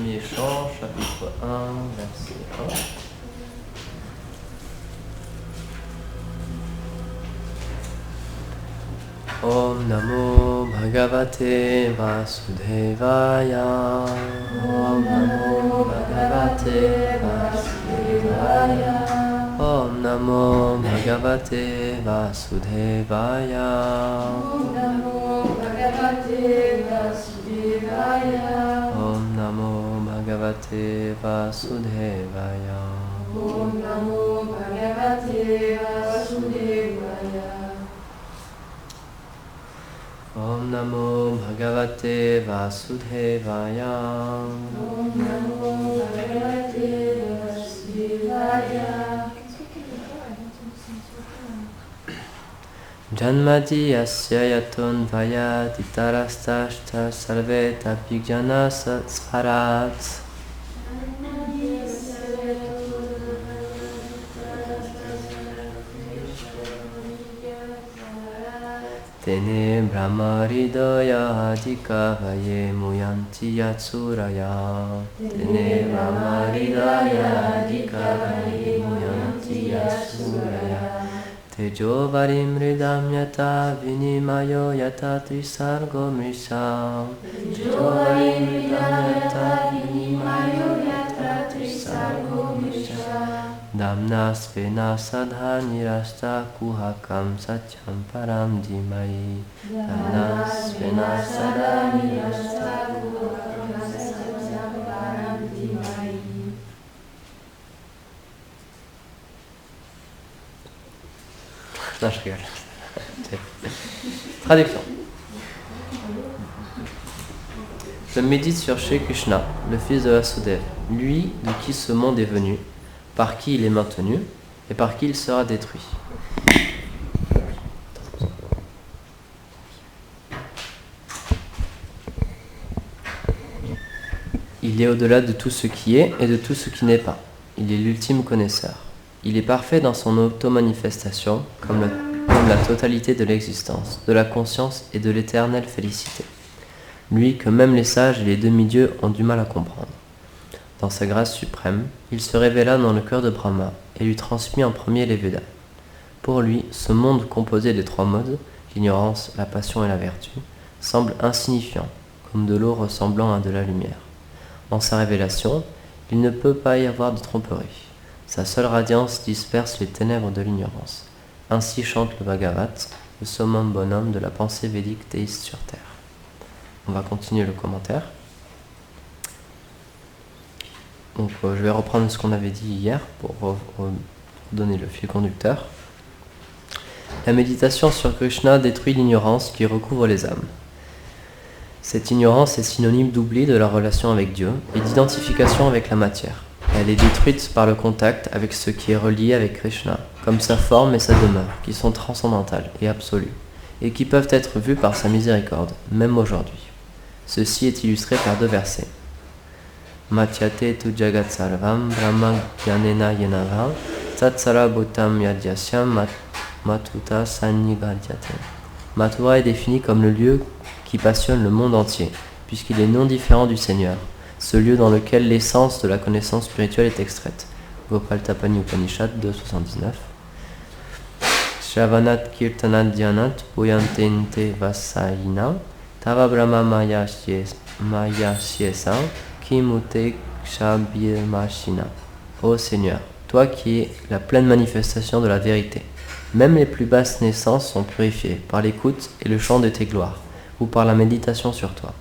premier chant, chapitre 1, verset 1. Om Namo Bhagavate Vasudevaya. Om Namo Bhagavate Vasudevaya. Om Namo Bhagavate Vasudevaya. Om Namo Bhagavate Vasudevaya. Om Namo Bhagavate Vasudevaya. Om Namo Bhagavate Vasudevaya. Om Namo Bhagavate Vasudevaya. Om Namo Bhagavate Vasudevaya. Janmati asya yaton vaya titarastashta salve tapijana sparat. Tene brahmaridaya adhika vaye muyanti yatsuraya. Tene brahmaridaya adhika vaye muyanti yatsuraya. Tejo varim ridam yata vinimayo yata trisargo mrisha. Tejo varim ridam yata vinimayo yata trisargo mrisha. Damna svena sadha nirasta kuhakam satyam param dhimai. Damna svena sadha nirasta kuhakam satyam param dhimai. Non, je rigole. Traduction. Je médite sur Shri Krishna, le fils de Vasudeva, lui de qui ce monde est venu, par qui il est maintenu et par qui il sera détruit. Il est au-delà de tout ce qui est et de tout ce qui n'est pas. Il est l'ultime connaisseur. Il est parfait dans son auto-manifestation, comme la totalité de l'existence, de la conscience et de l'éternelle félicité. Lui que même les sages et les demi-dieux ont du mal à comprendre. Dans sa grâce suprême, il se révéla dans le cœur de Brahma et lui transmit en premier les Védas. Pour lui, ce monde composé des trois modes, l'ignorance, la passion et la vertu, semble insignifiant, comme de l'eau ressemblant à de la lumière. Dans sa révélation, il ne peut pas y avoir de tromperie. Sa seule radiance disperse les ténèbres de l'ignorance. Ainsi chante le Bhagavat, le summum bonhomme de la pensée védique théiste sur terre. On va continuer le commentaire. Donc je vais reprendre ce qu'on avait dit hier pour donner le fil conducteur. La méditation sur Krishna détruit l'ignorance qui recouvre les âmes. Cette ignorance est synonyme d'oubli de la relation avec Dieu et d'identification avec la matière. Elle est détruite par le contact avec ce qui est relié avec Krishna, comme sa forme et sa demeure, qui sont transcendantales et absolues, et qui peuvent être vues par sa miséricorde, même aujourd'hui. Ceci est illustré par deux versets. Matyate tu jagat sarvam brahma gyanena yenava tatsara bhutam yadyasyam matuta sannigadyate. Mathura est défini comme le lieu qui passionne le monde entier, puisqu'il est non différent du Seigneur, ce lieu dans lequel l'essence de la connaissance spirituelle est extraite. Gopal Tapani Upanishad 2.79. Shravanat kirtanat dhyanat puyantente vasayina tava brahma maya shiesa kimute kshabirmashina. Ô Seigneur, toi qui es la pleine manifestation de la vérité, même les plus basses naissances sont purifiées par l'écoute et le chant de tes gloires, ou par la méditation sur toi.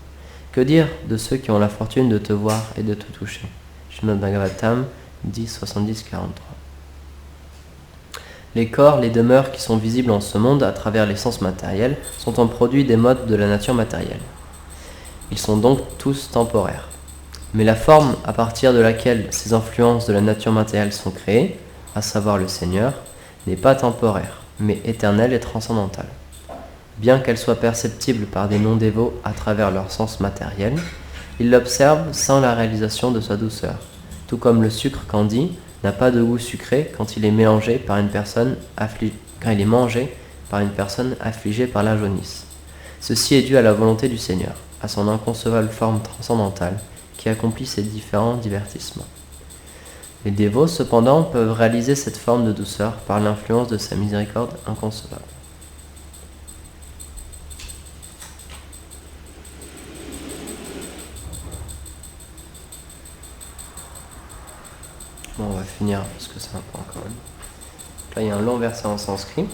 Que dire de ceux qui ont la fortune de te voir et de te toucher? Srimad Bhagavatam 10.70-43. Les corps, les demeures qui sont visibles en ce monde à travers les sens matériels sont un produit des modes de la nature matérielle. Ils sont donc tous temporaires. Mais la forme à partir de laquelle ces influences de la nature matérielle sont créées, à savoir le Seigneur, n'est pas temporaire, mais éternelle et transcendantale. Bien qu'elle soit perceptible par des non-dévots à travers leur sens matériel, ils l'observent sans la réalisation de sa douceur, tout comme le sucre candi n'a pas de goût sucré quand il est mélangé par une personne quand il est mangé par une personne affligée par la jaunisse. Ceci est dû à la volonté du Seigneur, à son inconcevable forme transcendantale, qui accomplit ces différents divertissements. Les dévots, cependant, peuvent réaliser cette forme de douceur par l'influence de sa miséricorde inconcevable. Bon, on va finir parce que c'est un point quand même. Là, il y a un long verset en sanskrit.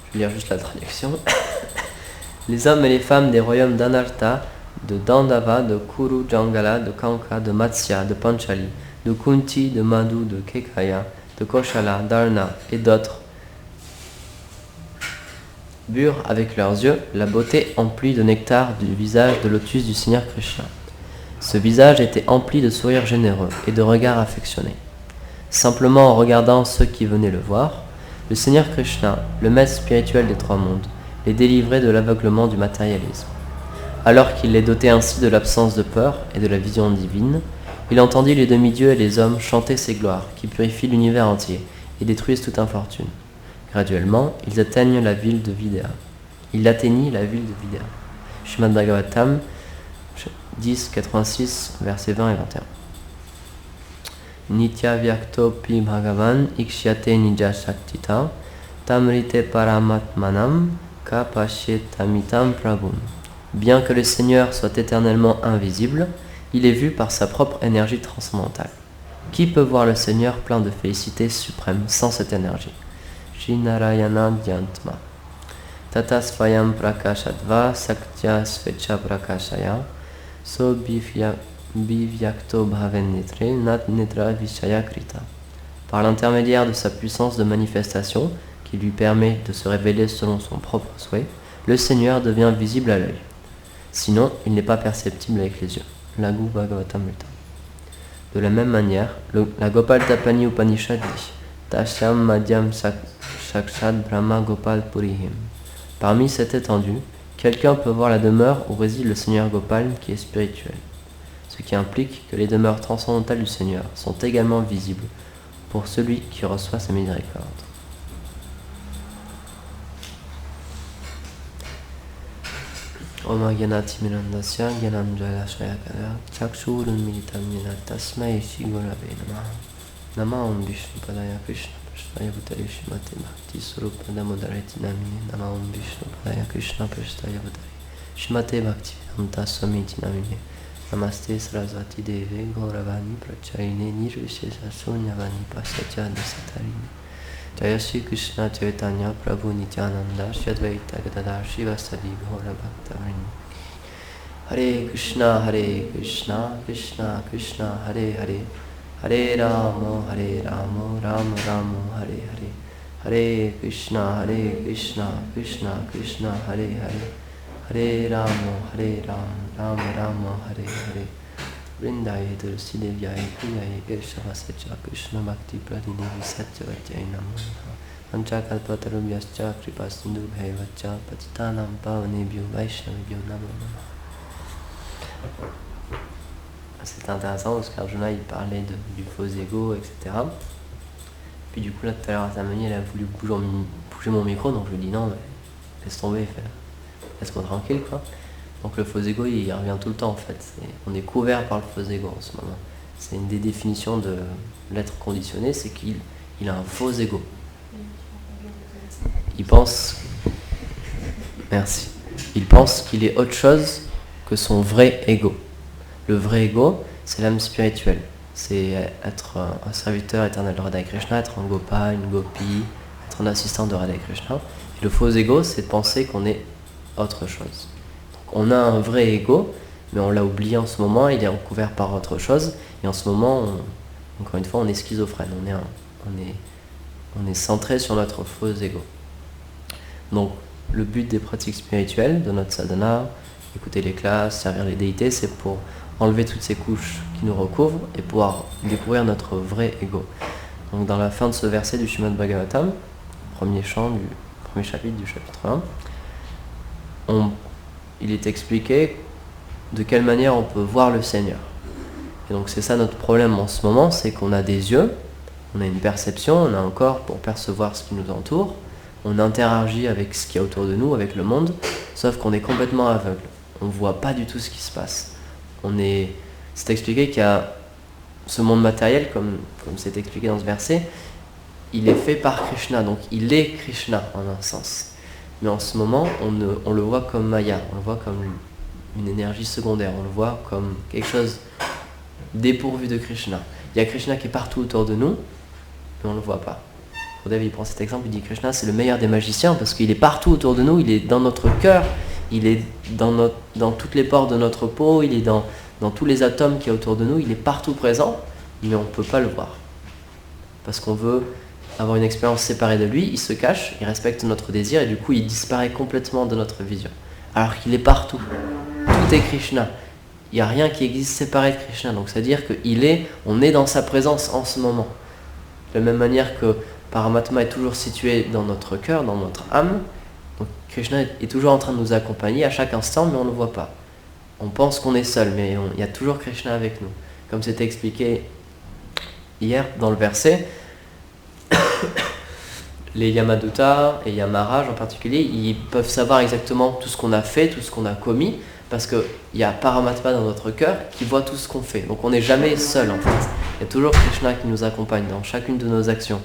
Je vais lire juste la traduction. Les hommes et les femmes des royaumes d'Anartha, de Dandava, de Kuru Jangala, de Kanka, de Matsya, de Panchali, de Kunti, de Madhu, de Kekaya, de Koshala, d'Arna et d'autres burent avec leurs yeux la beauté emplie de nectar du visage de lotus du Seigneur Krishna. Ce visage était empli de sourires généreux et de regards affectionnés. Simplement en regardant ceux qui venaient le voir, le Seigneur Krishna, le maître spirituel des trois mondes, les délivrait de l'aveuglement du matérialisme. Alors qu'il les dotait ainsi de l'absence de peur et de la vision divine, il entendit les demi-dieux et les hommes chanter ses gloires qui purifient l'univers entier et détruisent toute infortune. Graduellement, ils atteignent la ville de Vidya. Il atteignit la ville de Vidya. Srimad Bhagavatam 10, 86, versets 20 et 21. Nitya Vyaktopi Bhagavan Ikshyate Nija Shaktita Tamrite Paramatmanam Kapashyetamitam Prabhum. Bien que le Seigneur soit éternellement invisible, il est vu par sa propre énergie transcendantale. Qui peut voir le Seigneur plein de félicité suprême sans cette énergie? Shinarayana Dyantma Tata Svayam Prakashadva Saktya Svecha Prakashaya So Bivyakto Bhaven Nitre Nat Nidra Vishaya Krita. Par l'intermédiaire de sa puissance de manifestation, qui lui permet de se révéler selon son propre souhait, le Seigneur devient visible à l'œil. Sinon, il n'est pas perceptible avec les yeux. Lagu Bhagavatamrita. De la même manière, la Gopal Tapani Upanishad dit Tasham Madhyam Shakshad Brahma Gopal Purihim. Parmi cette étendue, quelqu'un peut voir la demeure où réside le Seigneur Gopal qui est spirituel, ce qui implique que les demeures transcendantales du Seigneur sont également visibles pour celui qui reçoit sa miséricorde. Om Gyanati Mirandasya Gyananjaya Shayakara Chakshurun Militam Yena Tasmai Shigurave Namaha Nama Om Vishnu Padaya Krishna Prashtaya Bhutale Shrimate Bhakti Surupa Damodareti Namine Nama Om Vishnu Padaya Krishna Prashtaya Bhutale Shrimate Bhakti Vedanta Swamiti Namine Namaste Sarasvati Deve Gauravani Prachayine Nirvishesha Sunyavani Pasatya Dasatarini Jaya Shri Krishna Chaitanya Prabhu Nityananda Shri Advaita Gadadhar Shivasadi Gaura Bhaktavrini. Hare Krishna Krishna Krishna Hare Hare Hare Rama Rama Rama Hare Hare Hare Krishna Krishna Krishna Hare Hare Hare Rama Rama Hare Hare Vrindaye Tulsi Devyaye Priyaye Keshava Sacha Krishna Bhakti Pradine Visatyavatyay Namo Panchakalpatarubhyascha Kripa Sindhu Bhayavacha Patitanam Pavanebhyo Vaishnavibhyo Namo Namo. C'est intéressant parce qu'Arjuna il parlait du faux ego, etc. Puis du coup là tout à l'heure Tamani elle a voulu bouger mon micro, donc je lui dis non mais laisse tomber, laisse-moi tranquille quoi. Donc le faux ego il revient tout le temps en fait. On est couvert par le faux ego en ce moment. C'est une des définitions de l'être conditionné, c'est qu'il a un faux ego. Il pense qu'il est autre chose que son vrai ego. Le vrai ego, c'est l'âme spirituelle. C'est être un serviteur éternel de Radha Krishna, être un gopa, une gopi, être un assistant de Radha Krishna. Et le faux ego, c'est de penser qu'on est autre chose. On a un vrai ego, mais on l'a oublié en ce moment, il est recouvert par autre chose, et en ce moment, encore une fois, on est schizophrène, on est centré sur notre faux ego. Donc, le but des pratiques spirituelles, de notre sadhana, écouter les classes, servir les déités, c'est pour enlever toutes ces couches qui nous recouvrent et pouvoir découvrir notre vrai ego. Donc, dans la fin de ce verset du Srimad Bhagavatam, premier chant du premier chapitre du chapitre 1, il est expliqué de quelle manière on peut voir le Seigneur. Et donc c'est ça notre problème en ce moment, c'est qu'on a des yeux, on a une perception, on a un corps pour percevoir ce qui nous entoure, on interagit avec ce qu'il y a autour de nous, avec le monde, sauf qu'on est complètement aveugle. On ne voit pas du tout ce qui se passe. On est c'est expliqué qu'il y a ce monde matériel, comme c'est expliqué dans ce verset, il est fait par Krishna, donc il est Krishna en un sens. Mais en ce moment, on le voit comme Maya, on le voit comme une énergie secondaire, on le voit comme quelque chose dépourvu de Krishna. Il y a Krishna qui est partout autour de nous, mais on ne le voit pas. Gurudev, il prend cet exemple, il dit Krishna c'est le meilleur des magiciens parce qu'il est partout autour de nous, il est dans notre cœur, il est dans toutes les pores de notre peau, il est dans tous les atomes qui est autour de nous, il est partout présent, mais on ne peut pas le voir. Parce qu'on veut avoir une expérience séparée de lui, il se cache, il respecte notre désir et du coup il disparaît complètement de notre vision. Alors qu'il est partout. Tout est Krishna. Il n'y a rien qui existe séparé de Krishna. Donc c'est-à-dire on est dans sa présence en ce moment. De la même manière que Paramatma est toujours situé dans notre cœur, dans notre âme, donc Krishna est toujours en train de nous accompagner à chaque instant, mais on ne le voit pas. On pense qu'on est seul, mais il y a toujours Krishna avec nous. Comme c'était expliqué hier dans le verset, les Yamaduta et Yamaraj en particulier, ils peuvent savoir exactement tout ce qu'on a fait, tout ce qu'on a commis, parce qu'il y a Paramatma dans notre cœur qui voit tout ce qu'on fait. Donc on n'est jamais seul en fait. Il y a toujours Krishna qui nous accompagne dans chacune de nos actions.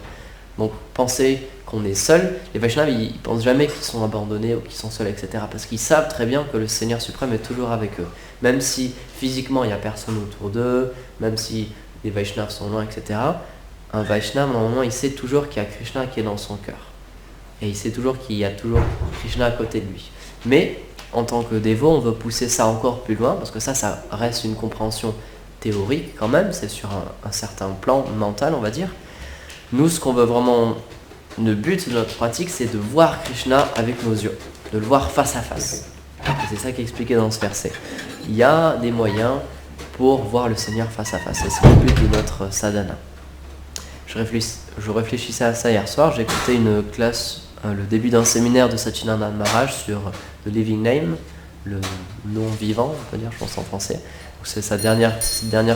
Donc penser qu'on est seul, les Vaishnavas ils pensent jamais qu'ils sont abandonnés ou qu'ils sont seuls, etc. Parce qu'ils savent très bien que le Seigneur suprême est toujours avec eux. Même si physiquement il n'y a personne autour d'eux, même si les Vaishnavas sont loin, etc. Un Vaishnava, normalement, il sait toujours qu'il y a Krishna qui est dans son cœur. Et il sait toujours qu'il y a toujours Krishna à côté de lui. Mais, en tant que dévot, on veut pousser ça encore plus loin, parce que ça reste une compréhension théorique quand même, c'est sur un certain plan mental, on va dire. Nous, ce qu'on veut vraiment, le but de notre pratique, c'est de voir Krishna avec nos yeux, de le voir face à face. Et c'est ça qui est expliqué dans ce verset. Il y a des moyens pour voir le Seigneur face à face, et c'est le but de notre sadhana. Je réfléchissais à ça hier soir, j'ai écouté une classe, le début d'un séminaire de Satchidananda Maharaj sur The Living Name, le nom vivant, on peut dire, je pense en français. C'est sa dernière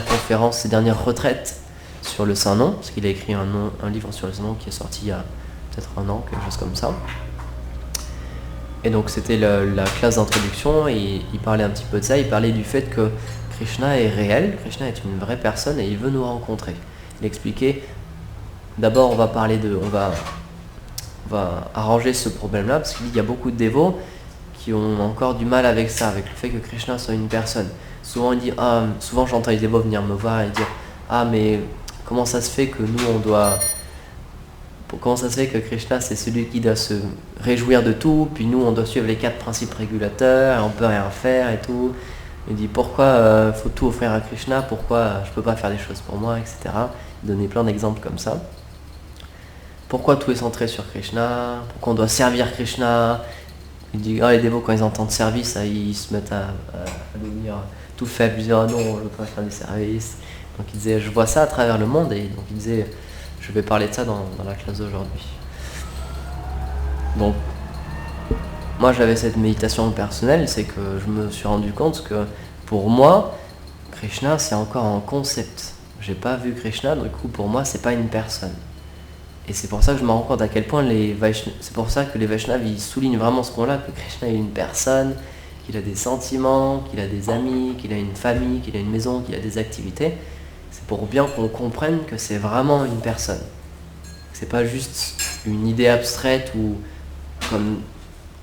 conférence, ses dernières retraites sur le Saint-Nom, parce qu'il a écrit un livre sur le Saint-Nom qui est sorti il y a peut-être un an, quelque chose comme ça. Et donc c'était la classe d'introduction, et il parlait un petit peu de ça, il parlait du fait que Krishna est réel, Krishna est une vraie personne et il veut nous rencontrer. Il expliquait, d'abord on va arranger ce problème-là, parce qu'il y a beaucoup de dévots qui ont encore du mal avec ça, avec le fait que Krishna soit une personne. Souvent il dit, souvent j'entends les dévots venir me voir et dire, mais comment ça se fait que comment ça se fait que Krishna c'est celui qui doit se réjouir de tout, puis nous on doit suivre les 4 principes régulateurs, et on peut rien faire et tout. Il dit pourquoi faut tout offrir à Krishna, pourquoi je peux pas faire des choses pour moi, etc. Il donnait plein d'exemples comme ça. Pourquoi tout est centré sur Krishna, pourquoi on doit servir Krishna. Il dit, les dévots quand ils entendent service, ils se mettent à devenir tout faible, ils disent non, je veux pas faire des services. Donc il disait, je vois ça à travers le monde, et donc il disait, je vais parler de ça dans la classe d'aujourd'hui. Donc, moi j'avais cette méditation personnelle, c'est que je me suis rendu compte que pour moi, Krishna c'est encore un concept. J'ai pas vu Krishna, du coup pour moi c'est pas une personne. Et c'est pour ça que je me rends compte à quel point c'est pour ça que les Vaishnavas ils soulignent vraiment ce point-là, que Krishna est une personne, qu'il a des sentiments, qu'il a des amis, qu'il a une famille, qu'il a une maison, qu'il a des activités. C'est pour bien qu'on comprenne que c'est vraiment une personne. C'est pas juste une idée abstraite ou, comme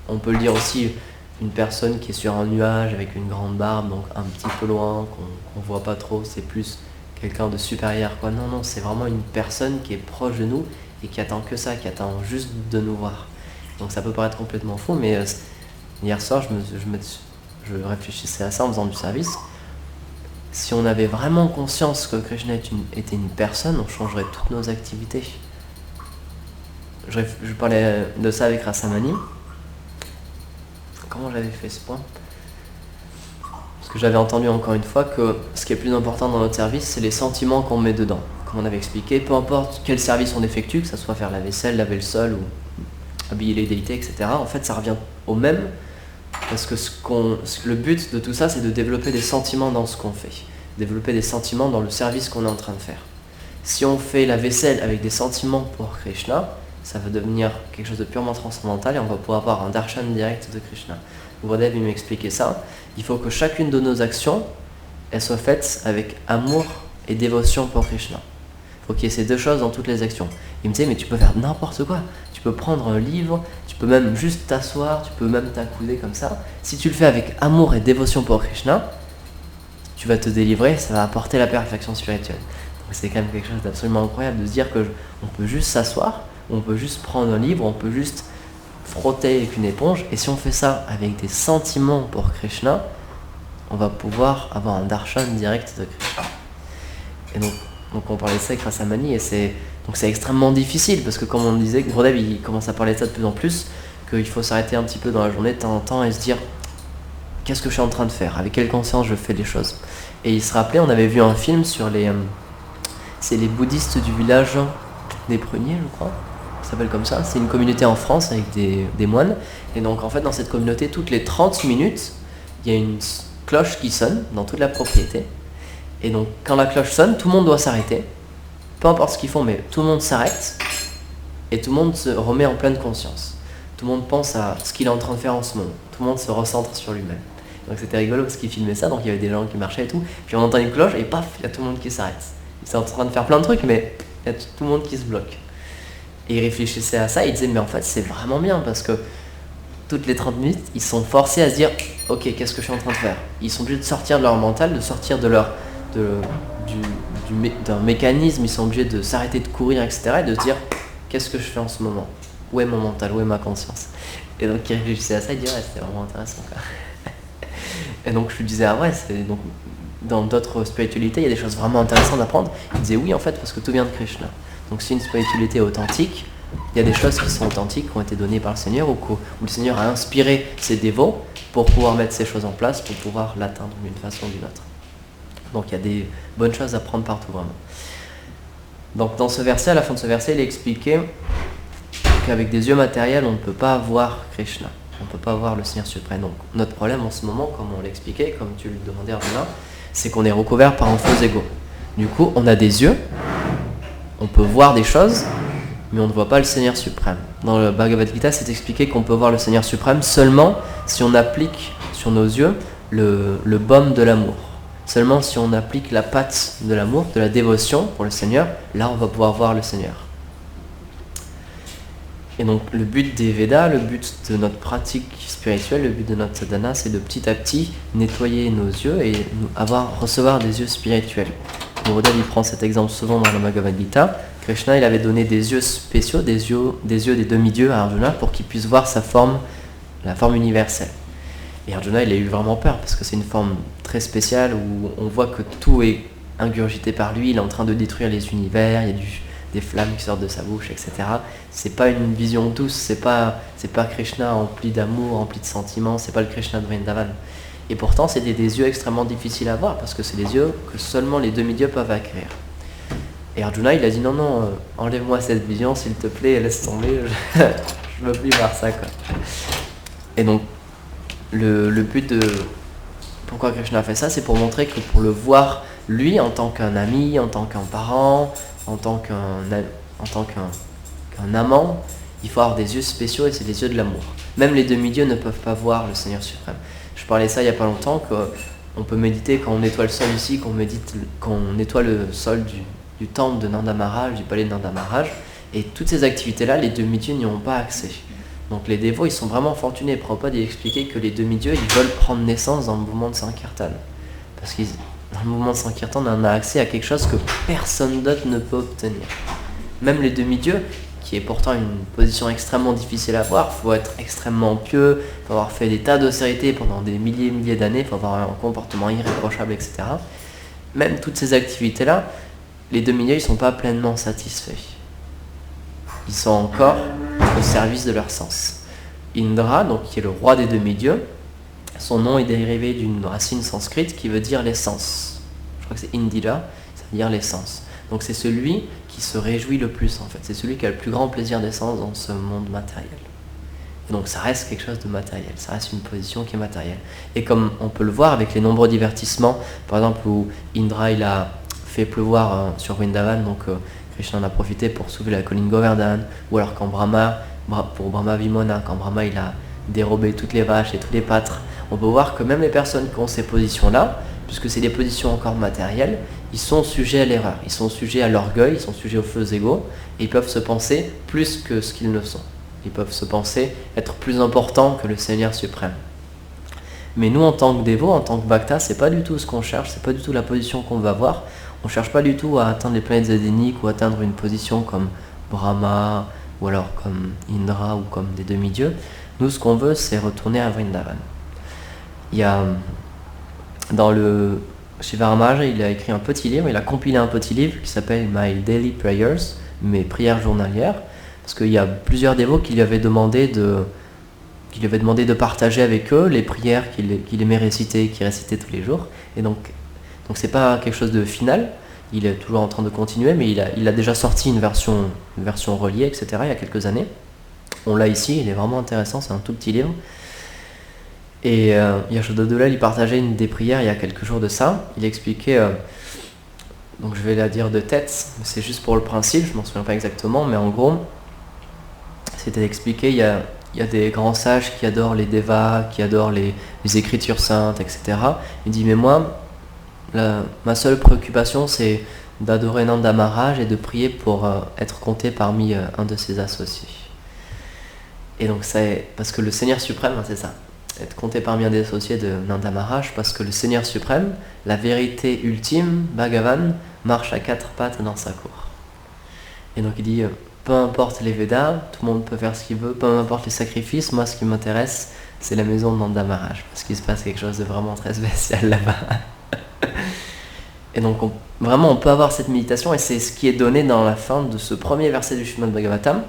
on peut le dire aussi, une personne qui est sur un nuage avec une grande barbe, donc un petit peu loin, qu'on voit pas trop, c'est plus quelqu'un de supérieur, quoi. Non, c'est vraiment une personne qui est proche de nous et qui attend que ça, qui attend juste de nous voir. Donc ça peut paraître complètement fou, mais hier soir, je réfléchissais à ça en faisant du service. Si on avait vraiment conscience que Krishna était une personne, on changerait toutes nos activités. Je parlais de ça avec Rasamani. Comment j'avais fait ce point ? Parce que j'avais entendu encore une fois que ce qui est plus important dans notre service, c'est les sentiments qu'on met dedans. Comme on avait expliqué, peu importe quel service on effectue, que ce soit faire la vaisselle, laver le sol ou habiller les déités, etc. En fait, ça revient au même, parce que le but de tout ça, c'est de développer des sentiments dans ce qu'on fait. Développer des sentiments dans le service qu'on est en train de faire. Si on fait la vaisselle avec des sentiments pour Krishna, ça va devenir quelque chose de purement transcendantal et on va pouvoir avoir un darshan direct de Krishna. Gurudev, il m'expliquait ça. Il faut que chacune de nos actions, elles soient faites avec amour et dévotion pour Krishna. Il faut qu'il y ait ces deux choses dans toutes les actions. Il me disait, mais tu peux faire n'importe quoi. Tu peux prendre un livre, tu peux même juste t'asseoir, tu peux même t'accouder comme ça. Si tu le fais avec amour et dévotion pour Krishna, tu vas te délivrer, ça va apporter la perfection spirituelle. Donc c'est quand même quelque chose d'absolument incroyable de se dire qu'on peut juste s'asseoir, on peut juste prendre un livre, on peut juste frotter avec une éponge, et si on fait ça avec des sentiments pour Krishna, on va pouvoir avoir un darshan direct de Krishna. Et donc on parlait de ça grâce à Mani, et c'est extrêmement difficile, parce que comme on disait, Gurudev il commence à parler de ça de plus en plus, qu'il faut s'arrêter un petit peu dans la journée de temps en temps et se dire qu'est-ce que je suis en train de faire, avec quelle conscience je fais les choses. Et il se rappelait, on avait vu un film sur c'est les bouddhistes du village des Pruniers, je crois, ça s'appelle comme ça. C'est une communauté en France avec des moines. Et donc en fait dans cette communauté, toutes les 30 minutes, il y a une cloche qui sonne dans toute la propriété. Et donc quand la cloche sonne, tout le monde doit s'arrêter. Peu importe ce qu'ils font, mais tout le monde s'arrête. Et tout le monde se remet en pleine conscience. Tout le monde pense à ce qu'il est en train de faire en ce moment. Tout le monde se recentre sur lui-même. Donc c'était rigolo parce qu'ils filmaient ça, donc il y avait des gens qui marchaient et tout. Puis on entend une cloche et paf, il y a tout le monde qui s'arrête. Ils sont en train de faire plein de trucs, mais il y a tout le monde qui se bloque. Et ils réfléchissaient à ça, ils disaient mais en fait c'est vraiment bien parce que toutes les 30 minutes, ils sont forcés à se dire ok, qu'est-ce que je suis en train de faire. Ils sont obligés de sortir de leur mental, de sortir de leur d'un mécanisme, ils sont obligés de s'arrêter de courir, etc. et de se dire qu'est-ce que je fais en ce moment, où est mon mental, où est ma conscience. Et donc ils réfléchissaient à ça, ils disaient ouais, c'était vraiment intéressant quoi. Et donc je lui disais ah ouais, c'est donc dans d'autres spiritualités il y a des choses vraiment intéressantes à apprendre. Il disait oui en fait parce que tout vient de Krishna. Donc si une spiritualité est authentique, il y a des choses qui sont authentiques, qui ont été données par le Seigneur ou le Seigneur a inspiré ses dévots pour pouvoir mettre ces choses en place, pour pouvoir l'atteindre d'une façon ou d'une autre. Donc il y a des bonnes choses à prendre partout vraiment. Donc dans ce verset, à la fin de ce verset, il est expliqué qu'avec des yeux matériels, on ne peut pas voir Krishna. On ne peut pas voir le Seigneur suprême. Donc notre problème en ce moment, comme on l'expliquait, comme tu le demandais Arjuna, c'est qu'on est recouvert par un faux ego. Du coup, on a des yeux, on peut voir des choses, mais on ne voit pas le Seigneur suprême. Dans le Bhagavad Gita, c'est expliqué qu'on peut voir le Seigneur suprême seulement si on applique sur nos yeux le baume de l'amour. Seulement si on applique la pâte de l'amour, de la dévotion pour le Seigneur, là on va pouvoir voir le Seigneur. Et donc le but des Védas, le but de notre pratique spirituelle, le but de notre sadhana, c'est de petit à petit nettoyer nos yeux et recevoir des yeux spirituels. Gurudev il prend cet exemple souvent dans le Bhagavad Gita. Krishna il avait donné des yeux spéciaux, des yeux des demi-dieux à Arjuna pour qu'il puisse voir sa forme, la forme universelle. Et Arjuna il a eu vraiment peur parce que c'est une forme très spéciale où on voit que tout est ingurgité par lui, il est en train de détruire les univers, il y a des flammes qui sortent de sa bouche, etc. C'est pas une vision douce, c'est pas Krishna empli d'amour, empli de sentiments, c'est pas le Krishna de Vrindavan. Et pourtant c'était des yeux extrêmement difficiles à voir parce que c'est des yeux que seulement les demi-dieux peuvent acquérir. Et Arjuna il a dit non, enlève-moi cette vision s'il te plaît, laisse tomber, je veux plus voir ça quoi. Et donc le but de pourquoi Krishna a fait ça, c'est pour montrer que pour le voir lui en tant qu'un ami, en tant qu'un parent, en tant qu'un amant, il faut avoir des yeux spéciaux et c'est les yeux de l'amour. Même les demi-dieux ne peuvent pas voir le Seigneur suprême. Je parlais ça il n'y a pas longtemps, qu'on peut méditer quand on nettoie le sol ici, qu'on nettoie le sol du temple de Nanda Maharaj, du palais de Nanda Maharaj, et toutes ces activités-là, les demi-dieux n'y ont pas accès. Donc les dévots, ils sont vraiment fortunés. Prabhupada il expliquait que les demi-dieux, ils veulent prendre naissance dans le mouvement de Sankirtan. Parce que dans le mouvement de Sankirtan, on a accès à quelque chose que personne d'autre ne peut obtenir. Même les demi-dieux, qui est pourtant une position extrêmement difficile à avoir, il faut être extrêmement pieux, il faut avoir fait des tas d'austérités pendant des milliers et milliers d'années, il faut avoir un comportement irréprochable, etc. Même toutes ces activités-là, les demi-dieux, ils ne sont pas pleinement satisfaits. Ils sont encore au service de leur sens. Indra, donc qui est le roi des demi-dieux, son nom est dérivé d'une racine sanscrite qui veut dire l'essence. Je crois que c'est Indira, ça veut dire l'essence. Donc c'est celui qui se réjouit le plus en fait. C'est celui qui a le plus grand plaisir d'essence dans ce monde matériel. Et donc ça reste quelque chose de matériel, ça reste une position qui est matérielle. Et comme on peut le voir avec les nombreux divertissements, par exemple où Indra il a fait pleuvoir sur Vrindavan, donc Krishna en a profité pour soulever la colline Govardhan, ou alors quand pour Brahma Vimona, quand Brahma il a dérobé toutes les vaches et tous les pâtres, on peut voir que même les personnes qui ont ces positions-là, puisque c'est des positions encore matérielles, ils sont sujets à l'erreur, ils sont sujets à l'orgueil, ils sont sujets aux faux égaux, et ils peuvent se penser plus que ce qu'ils ne sont. Ils peuvent se penser être plus importants que le Seigneur suprême. Mais nous, en tant que dévots, en tant que bhakta, c'est pas du tout ce qu'on cherche, c'est pas du tout la position qu'on va avoir. On cherche pas du tout à atteindre les planètes adéniques ou atteindre une position comme Brahma ou alors comme Indra ou comme des demi-dieux. Nous, ce qu'on veut, c'est retourner à Vrindavan. Il y a dans le Shiva Maharaj, il a écrit un petit livre, il a compilé un petit livre qui s'appelle My Daily Prayers, mes prières journalières, parce qu'il y a plusieurs dévots qui lui avaient demandé de partager avec eux les prières qu'il aimait réciter, qu'il récitait tous les jours. Et donc c'est pas quelque chose de final, il est toujours en train de continuer, mais il a déjà sorti une version reliée, etc. il y a quelques années. On l'a ici, il est vraiment intéressant, c'est un tout petit livre. Et Yashoda Doulal, il partageait une des prières il y a quelques jours de ça. Il expliquait, donc je vais la dire de tête, c'est juste pour le principe, je m'en souviens pas exactement, mais en gros, c'était expliqué, il y a des grands sages qui adorent les devas, qui adorent les écritures saintes, etc. Il dit, mais moi, ma seule préoccupation, c'est d'adorer Nanda Maharaj et de prier pour être compté parmi un de ses associés. Et donc c'est parce que le Seigneur suprême, c'est ça, être compté parmi un des associés de Nanda Maharaj, parce que le Seigneur suprême, la vérité ultime, Bhagavan, marche à quatre pattes dans sa cour. Et donc il dit, peu importe les Védas, tout le monde peut faire ce qu'il veut, peu importe les sacrifices, moi ce qui m'intéresse, c'est la maison de Nanda Maharaj, parce qu'il se passe quelque chose de vraiment très spécial là-bas. Et donc on peut avoir cette méditation, et c'est ce qui est donné dans la fin de ce premier verset du Srimad Bhagavatam.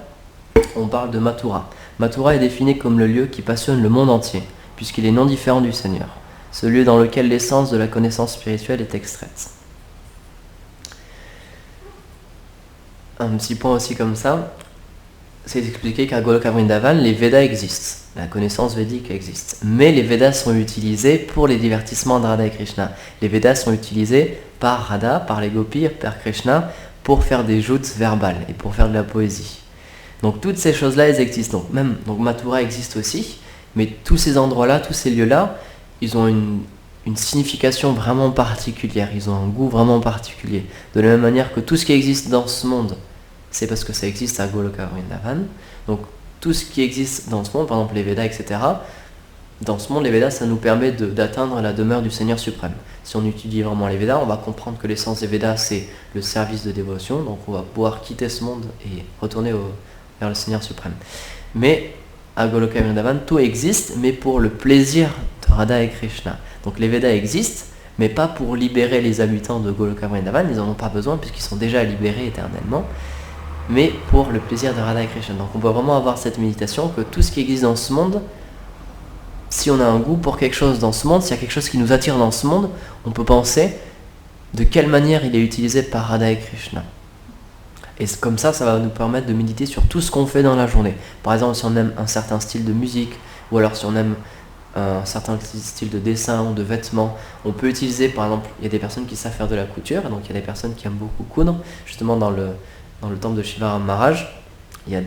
On parle de Mathura. Mathura est défini comme le lieu qui passionne le monde entier, puisqu'il est non différent du Seigneur, ce lieu dans lequel l'essence de la connaissance spirituelle est extraite. Un petit point aussi comme ça, c'est d'expliquer qu'à Goloka Vrindavan, les Védas existent, la connaissance védique existe, mais les Védas sont utilisés pour les divertissements de Radha et Krishna. Les Védas sont utilisés par Radha, par les gopis, par Krishna, pour faire des joutes verbales et pour faire de la poésie. Donc toutes ces choses-là, elles existent. Donc Mathura existe aussi, mais tous ces endroits-là, tous ces lieux-là, ils ont une signification vraiment particulière, ils ont un goût vraiment particulier. De la même manière que tout ce qui existe dans ce monde, c'est parce que ça existe à Goloka Vrindavan. Donc tout ce qui existe dans ce monde, par exemple les Védas, etc., dans ce monde, les Védas, ça nous permet d'atteindre la demeure du Seigneur suprême. Si on étudie vraiment les Védas, on va comprendre que l'essence des Védas, c'est le service de dévotion, donc on va pouvoir quitter ce monde et retourner vers le Seigneur suprême. Mais à Goloka Vrindavan, tout existe, mais pour le plaisir de Radha et Krishna. Donc les Védas existent, mais pas pour libérer les habitants de Goloka Vrindavan, ils n'en ont pas besoin puisqu'ils sont déjà libérés éternellement, mais pour le plaisir de Radha et Krishna. Donc on peut vraiment avoir cette méditation que tout ce qui existe dans ce monde, si on a un goût pour quelque chose dans ce monde, s'il y a quelque chose qui nous attire dans ce monde, on peut penser de quelle manière il est utilisé par Radha et Krishna. Et comme ça va nous permettre de méditer sur tout ce qu'on fait dans la journée. Par exemple, si on aime un certain style de musique, ou alors si on aime un certain style de dessin ou de vêtements, on peut utiliser, par exemple, il y a des personnes qui savent faire de la couture, donc il y a des personnes qui aiment beaucoup coudre. Justement, dans le temple de Shiva Maharaj, il y a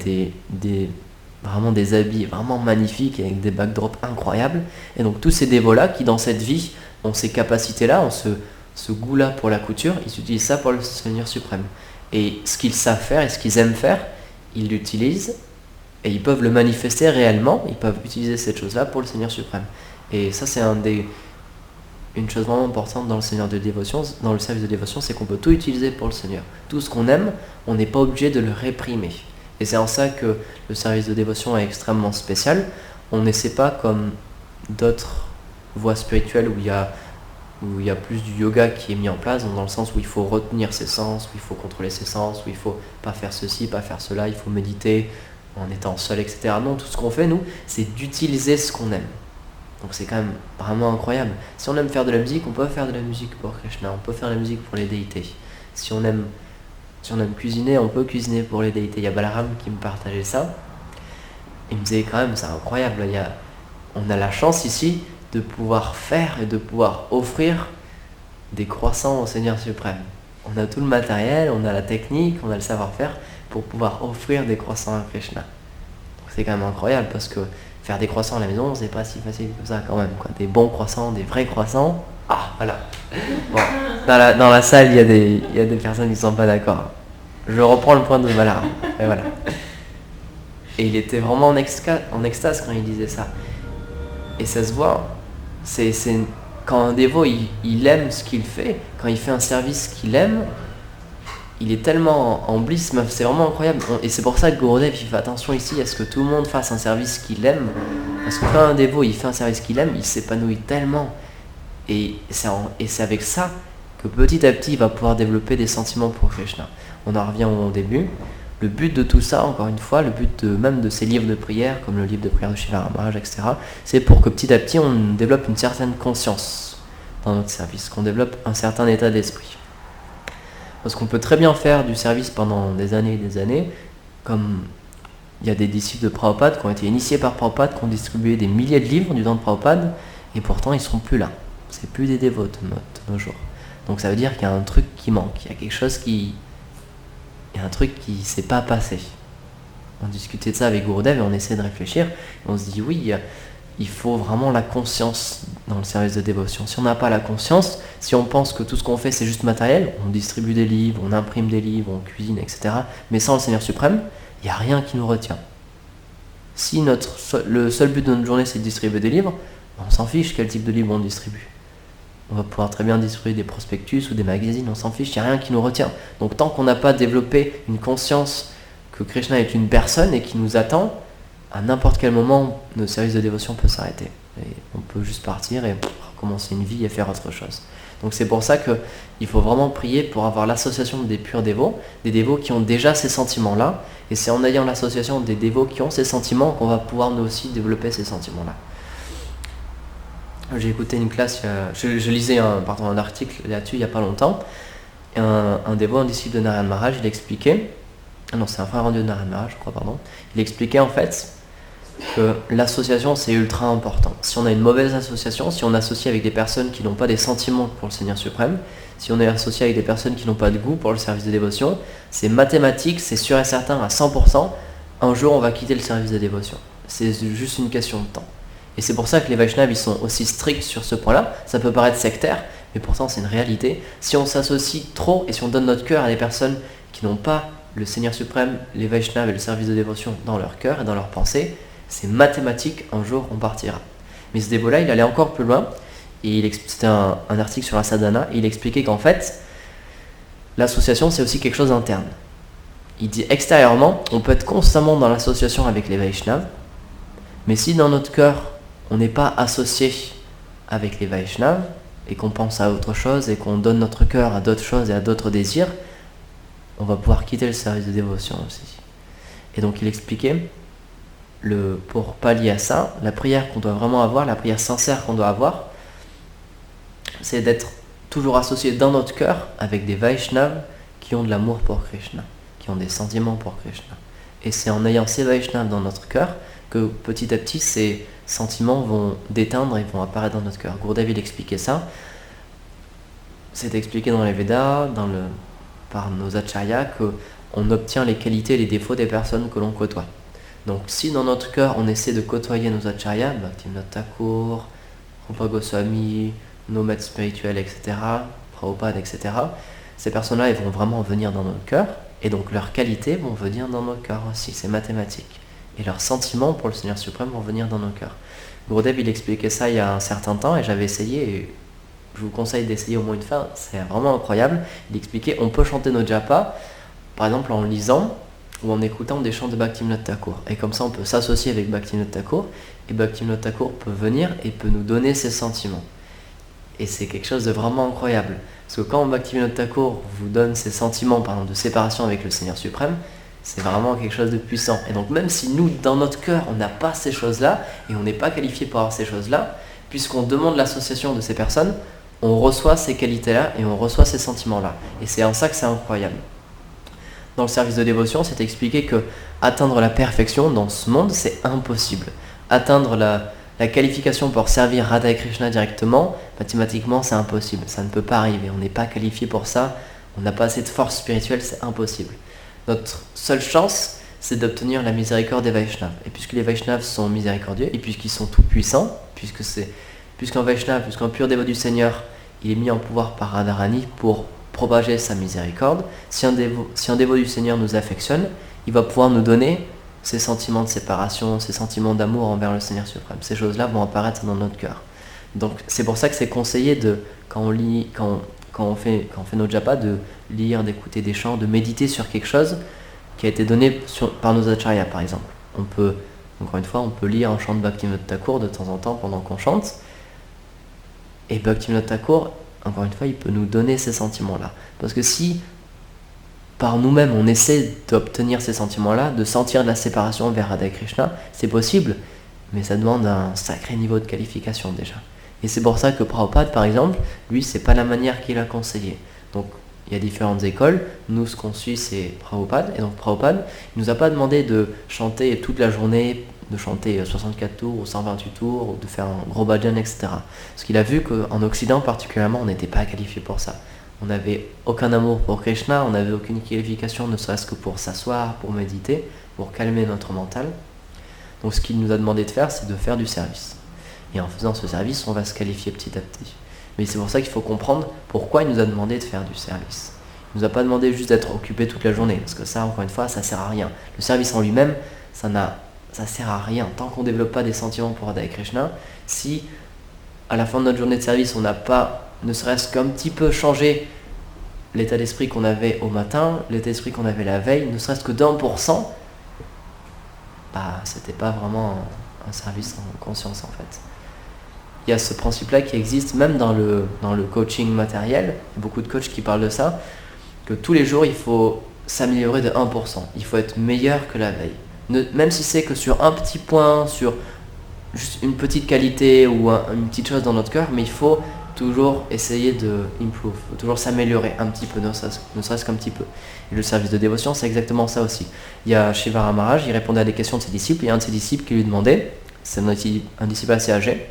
vraiment des habits vraiment magnifiques avec des backdrops incroyables. Et donc tous ces dévots-là qui, dans cette vie, ont ces capacités-là, ont ce goût-là pour la couture, ils utilisent ça pour le Seigneur suprême. Et ce qu'ils savent faire et ce qu'ils aiment faire, ils l'utilisent et ils peuvent le manifester réellement, ils peuvent utiliser cette chose-là pour le Seigneur suprême. Et ça, c'est une chose vraiment importante dans le Seigneur de dévotion, dans le service de dévotion, c'est qu'on peut tout utiliser pour le Seigneur. Tout ce qu'on aime, on n'est pas obligé de le réprimer. Et c'est en ça que le service de dévotion est extrêmement spécial. On n'essaie pas comme d'autres voies spirituelles où il y a plus du yoga qui est mis en place, dans le sens où il faut retenir ses sens, où il faut contrôler ses sens, où il faut pas faire ceci, pas faire cela, il faut méditer en étant seul, etc. Non, tout ce qu'on fait, nous, c'est d'utiliser ce qu'on aime. Donc c'est quand même vraiment incroyable. Si on aime faire de la musique, on peut faire de la musique pour Krishna, on peut faire de la musique pour les déités. Si on aime cuisiner, on peut cuisiner pour les déités. Il y a Balaram qui me partageait ça. Il me disait quand même, c'est incroyable, on a la chance ici de pouvoir faire et de pouvoir offrir des croissants au Seigneur suprême. On a tout le matériel, on a la technique, on a le savoir-faire pour pouvoir offrir des croissants à Krishna. Donc c'est quand même incroyable parce que faire des croissants à la maison, c'est pas si facile que ça quand même, quoi. Des bons croissants, des vrais croissants, Ah, voilà. Bon, dans la salle, il y a des personnes qui ne sont pas d'accord. Je reprends le point de Valar. Et voilà. Et il était vraiment en extase quand il disait ça. Et ça se voit. C'est quand un dévot, il aime ce qu'il fait, quand il fait un service qu'il aime, il est tellement en bliss, c'est vraiment incroyable. Et c'est pour ça que Gurudev il fait attention ici à ce que tout le monde fasse un service qu'il aime. Parce que quand un dévot il fait un service qu'il aime, il s'épanouit tellement. Et c'est avec ça que petit à petit il va pouvoir développer des sentiments pour Krishna. On en revient au début. Le but de tout ça, encore une fois, le but même de ces livres de prière, comme le livre de prière de Srila Maharaj, etc., c'est pour que petit à petit on développe une certaine conscience dans notre service, qu'on développe un certain état d'esprit. Parce qu'on peut très bien faire du service pendant des années, comme il y a des disciples de Prabhupada qui ont été initiés par Prabhupada, qui ont distribué des milliers de livres du temps de Prabhupada, et pourtant ils ne sont plus là. C'est plus des dévots de nos jours. Donc ça veut dire qu'il y a un truc qui manque, il y a quelque chose qui... Il y a un truc qui ne s'est pas passé. On discutait de ça avec Gurudev et on essaie de réfléchir, et on se dit oui, il faut vraiment la conscience dans le service de dévotion. Si on n'a pas la conscience, si on pense que tout ce qu'on fait c'est juste matériel, on distribue des livres, on imprime des livres, on cuisine, etc. Mais sans le Seigneur suprême, il n'y a rien qui nous retient. Si le seul but de notre journée c'est de distribuer des livres, on s'en fiche quel type de livre on distribue. On va pouvoir très bien distribuer des prospectus ou des magazines, on s'en fiche, il n'y a rien qui nous retient. Donc tant qu'on n'a pas développé une conscience que Krishna est une personne et qui nous attend, à n'importe quel moment, notre service de dévotion peut s'arrêter. Et on peut juste partir et recommencer une vie et faire autre chose. Donc c'est pour ça qu'il faut vraiment prier pour avoir l'association des purs dévots, des dévots qui ont déjà ces sentiments-là. Et c'est en ayant l'association des dévots qui ont ces sentiments qu'on va pouvoir nous aussi développer ces sentiments-là. J'ai écouté une classe, je lisais un article là-dessus il n'y a pas longtemps. Un dévot, un disciple de Narayana Maharaj, il expliquait, non c'est un frère rendu de Narayana Maharaj, je crois, il expliquait en fait que l'association c'est ultra important. Si on a une mauvaise association, si on associe avec des personnes qui n'ont pas des sentiments pour le Seigneur suprême, si on est associé avec des personnes qui n'ont pas de goût pour le service de dévotion, c'est mathématique, c'est sûr et certain à 100%, un jour on va quitter le service de dévotion. C'est juste une question de temps. Et c'est pour ça que les Vaishnavas ils sont aussi stricts sur ce point-là. Ça peut paraître sectaire, mais pourtant c'est une réalité. Si on s'associe trop et si on donne notre cœur à des personnes qui n'ont pas le Seigneur suprême, les Vaishnavas et le service de dévotion dans leur cœur et dans leur pensée, c'est mathématique, un jour on partira. Mais ce dévot-là, il allait encore plus loin. Et c'était un article sur la sadhana, et il expliquait qu'en fait, l'association c'est aussi quelque chose d'interne. Il dit extérieurement, on peut être constamment dans l'association avec les Vaishnavas, mais si dans notre cœur, on n'est pas associé avec les Vaishnavas, et qu'on pense à autre chose, et qu'on donne notre cœur à d'autres choses et à d'autres désirs, on va pouvoir quitter le service de dévotion aussi. Et donc il expliquait, pour pallier à ça, la prière qu'on doit vraiment avoir, la prière sincère qu'on doit avoir, c'est d'être toujours associé dans notre cœur avec des Vaishnavas qui ont de l'amour pour Krishna, qui ont des sentiments pour Krishna. Et c'est en ayant ces Vaishnavas dans notre cœur que petit à petit ces sentiments vont déteindre et vont apparaître dans notre cœur. Gurudev il expliquait ça. C'est expliqué dans les Védas, par nos acharyas, qu'on obtient les qualités et les défauts des personnes que l'on côtoie. Donc si dans notre cœur on essaie de côtoyer nos acharyas, Bhaktivinoda Thakur, Rupa Goswami, nos maîtres spirituels, etc., Prabhupada, etc., ces personnes-là, elles vont vraiment venir dans notre cœur, et donc leurs qualités vont venir dans notre cœur aussi, c'est mathématique. Et leurs sentiments pour le Seigneur suprême vont venir dans nos cœurs. Gurudev, il expliquait ça il y a un certain temps, et j'avais essayé, et je vous conseille d'essayer au moins une fois, c'est vraiment incroyable. Il expliquait, on peut chanter nos japas, par exemple en lisant, ou en écoutant des chants de Bhaktivinoda Thakur. Et comme ça, on peut s'associer avec Bhaktivinoda Thakur, et Bhaktivinoda Thakur peut venir et peut nous donner ses sentiments. Et c'est quelque chose de vraiment incroyable. Parce que quand Bhaktivinoda Thakur vous donne ses sentiments, par exemple, de séparation avec le Seigneur suprême, c'est vraiment quelque chose de puissant. Et donc même si nous, dans notre cœur, on n'a pas ces choses-là, et on n'est pas qualifié pour avoir ces choses-là, puisqu'on demande l'association de ces personnes, on reçoit ces qualités-là et on reçoit ces sentiments-là. Et c'est en ça que c'est incroyable. Dans le service de dévotion, c'est expliqué que atteindre la perfection dans ce monde, c'est impossible. Atteindre la qualification pour servir Radha et Krishna directement, mathématiquement, c'est impossible. Ça ne peut pas arriver. On n'est pas qualifié pour ça. On n'a pas assez de force spirituelle, c'est impossible. Notre seule chance, c'est d'obtenir la miséricorde des Vaishnavas. Et puisque les Vaishnavas sont miséricordieux, et puisqu'ils sont tout puissants, puisqu'un Vaishnava, puisqu'un pur dévot du Seigneur, il est mis en pouvoir par Radharani pour propager sa miséricorde. Si un dévot du Seigneur nous affectionne, il va pouvoir nous donner ces sentiments de séparation, ces sentiments d'amour envers le Seigneur suprême. Ces choses-là vont apparaître dans notre cœur. Donc c'est pour ça que c'est conseillé de, quand on fait notre japa, de lire, d'écouter des chants, de méditer sur quelque chose qui a été donné par nos acharyas, par exemple. Encore une fois, on peut lire un chant de Bhaktivinoda Thakur de temps en temps pendant qu'on chante. Et Bhaktivinoda Thakur, encore une fois, il peut nous donner ces sentiments-là. Parce que si, par nous-mêmes, on essaie d'obtenir ces sentiments-là, de sentir de la séparation vers Radha et Krishna, c'est possible, mais ça demande un sacré niveau de qualification déjà. Et c'est pour ça que Prabhupada, par exemple, lui, c'est pas la manière qu'il a conseillé. Donc, il y a différentes écoles. Nous, ce qu'on suit, c'est Prabhupada. Et donc, Prabhupada, il nous a pas demandé de chanter toute la journée, de chanter 64 tours ou 128 tours, ou de faire un gros bhajan, etc. Parce qu'il a vu qu'en Occident, particulièrement, on n'était pas qualifié pour ça. On n'avait aucun amour pour Krishna, on n'avait aucune qualification, ne serait-ce que pour s'asseoir, pour méditer, pour calmer notre mental. Donc, ce qu'il nous a demandé de faire, c'est de faire du service. Et en faisant ce service, on va se qualifier petit à petit. Mais c'est pour ça qu'il faut comprendre pourquoi il nous a demandé de faire du service. Il nous a pas demandé juste d'être occupé toute la journée, parce que ça, encore une fois, ça sert à rien. Le service en lui-même, ça sert à rien. Tant qu'on ne développe pas des sentiments pour Radha et Krishna, si à la fin de notre journée de service, on n'a pas, ne serait-ce qu'un petit peu changé l'état d'esprit qu'on avait au matin, l'état d'esprit qu'on avait la veille, ne serait-ce que d'1%, c'était pas vraiment un service en conscience en fait. Il y a ce principe-là qui existe même dans le coaching matériel. Il y a beaucoup de coachs qui parlent de ça, que tous les jours, il faut s'améliorer de 1%. Il faut être meilleur que la veille. Même si c'est que sur un petit point, sur juste une petite qualité ou une petite chose dans notre cœur, mais il faut toujours essayer de improve, toujours s'améliorer un petit peu, ne serait-ce qu'un petit peu. Et le service de dévotion, c'est exactement ça aussi. Il y a Shivara Maharaj, il répondait à des questions de ses disciples, et il y a un de ses disciples qui lui demandait, c'est un disciple assez âgé,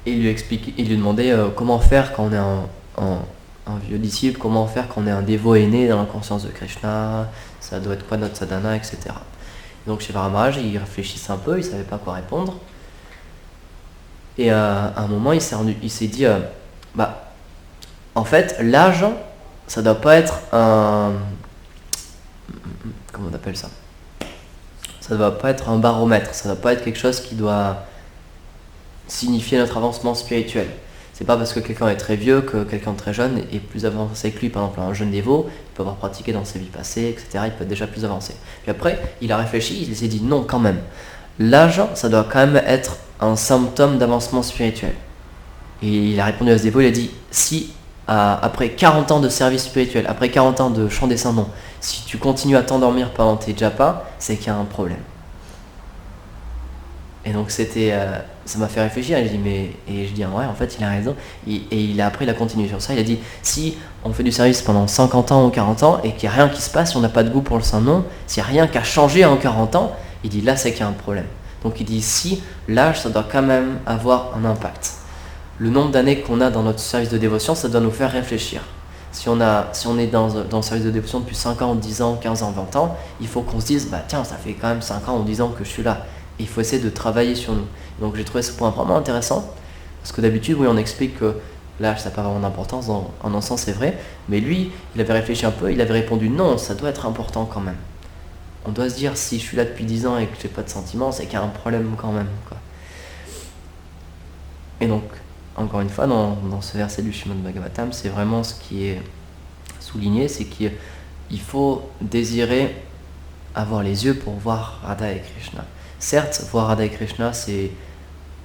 et il lui demandait comment faire quand on est un vieux disciple, comment faire quand on est un dévot aîné dans la conscience de Krishna, ça doit être quoi notre sadhana, etc. Et donc Shivara Maharaj, il réfléchissait un peu, il savait pas quoi répondre. Et à un moment, il s'est dit, en fait, l'âge, ça doit pas être un... Comment on appelle ça ? Ça doit pas être un baromètre, ça doit pas être quelque chose qui doit signifier notre avancement spirituel. C'est pas parce que quelqu'un est très vieux que quelqu'un de très jeune est plus avancé que lui. Par exemple, un jeune dévot, il peut avoir pratiqué dans ses vies passées, etc. Il peut être déjà plus avancé. Puis après, il a réfléchi, il s'est dit non, quand même. L'âge, ça doit quand même être un symptôme d'avancement spirituel. Et il a répondu à ce dévot, il a dit, si après 40 ans de service spirituel, après 40 ans de chant des saints noms, si tu continues à t'endormir pendant tes japas, c'est qu'il y a un problème. Et donc ça m'a fait réfléchir, et je dis ouais, en fait il a raison. Et après il a continué sur ça, il a dit, si on fait du service pendant 50 ans ou 40 ans et qu'il n'y a rien qui se passe, si on n'a pas de goût pour le saint nom, s'il n'y a rien qui a changé en 40 ans, il dit là c'est qu'il y a un problème. Donc il dit si l'âge ça doit quand même avoir un impact. Le nombre d'années qu'on a dans notre service de dévotion, ça doit nous faire réfléchir. Si on est dans le service de dévotion depuis 5 ans, 10 ans, 15 ans, 20 ans, il faut qu'on se dise, tiens, ça fait quand même 5 ans ou 10 ans que je suis là. Et il faut essayer de travailler sur nous. Donc j'ai trouvé ce point vraiment intéressant, parce que d'habitude, oui, on explique que l'âge, ça n'a pas vraiment d'importance, en un sens c'est vrai, mais lui, il avait réfléchi un peu, il avait répondu non, ça doit être important quand même. On doit se dire, si je suis là depuis 10 ans et que je n'ai pas de sentiments, c'est qu'il y a un problème quand même, quoi. Et donc, encore une fois, dans ce verset du Srimad Bhagavatam, c'est vraiment ce qui est souligné, c'est qu'il faut désirer avoir les yeux pour voir Radha et Krishna. Certes, voir Radha et Krishna, c'est